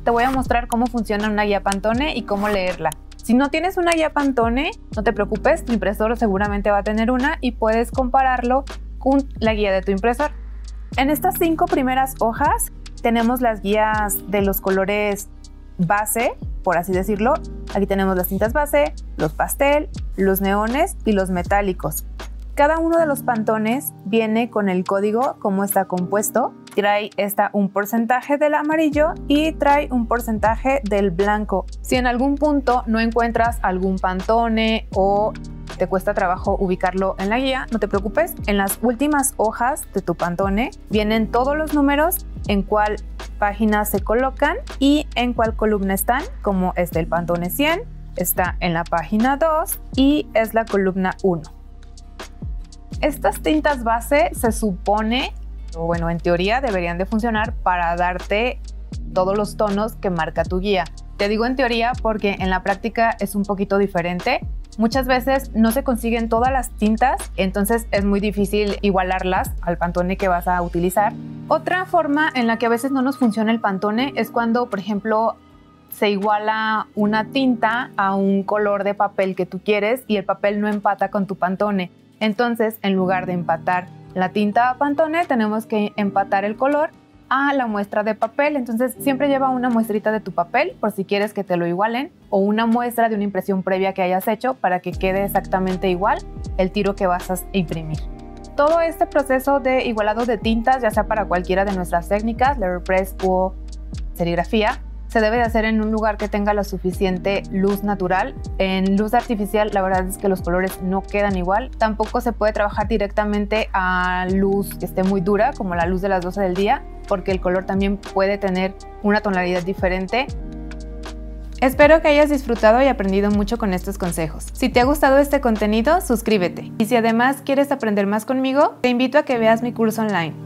te voy a mostrar cómo funciona una guía Pantone y cómo leerla. Si no tienes una guía Pantone, no te preocupes, tu impresor seguramente va a tener una y puedes compararlo con la guía de tu impresor. En estas 5 primeras hojas tenemos las guías de los colores base, por así decirlo. Aquí tenemos las tintas base, los pastel, los neones y los metálicos. Cada uno de los Pantones viene con el código, cómo está compuesto. Trae un porcentaje del amarillo y trae un porcentaje del blanco. Si en algún punto no encuentras algún Pantone o te cuesta trabajo ubicarlo en la guía, no te preocupes. En las últimas hojas de tu Pantone vienen todos los números, en cuál página se colocan y en cuál columna están, como es del Pantone 100, está en la página 2 y es la columna 1. Estas tintas base se supone, o bueno, en teoría deberían de funcionar para darte todos los tonos que marca tu guía. Te digo en teoría porque en la práctica es un poquito diferente. Muchas veces no se consiguen todas las tintas, entonces es muy difícil igualarlas al Pantone que vas a utilizar. Otra forma en la que a veces no nos funciona el Pantone es cuando, por ejemplo, se iguala una tinta a un color de papel que tú quieres y el papel no empata con tu Pantone. Entonces, en lugar de empatar la tinta a Pantone, tenemos que empatar el color a la muestra de papel. Entonces, siempre lleva una muestrita de tu papel por si quieres que te lo igualen o una muestra de una impresión previa que hayas hecho para que quede exactamente igual el tiro que vas a imprimir. Todo este proceso de igualado de tintas, ya sea para cualquiera de nuestras técnicas, letterpress o serigrafía, se debe de hacer en un lugar que tenga la suficiente luz natural. En luz artificial la verdad es que los colores no quedan igual. Tampoco se puede trabajar directamente a luz que esté muy dura, como la luz de las 12 del día, porque el color también puede tener una tonalidad diferente. Espero que hayas disfrutado y aprendido mucho con estos consejos. Si te ha gustado este contenido, suscríbete. Y si además quieres aprender más conmigo, te invito a que veas mi curso online.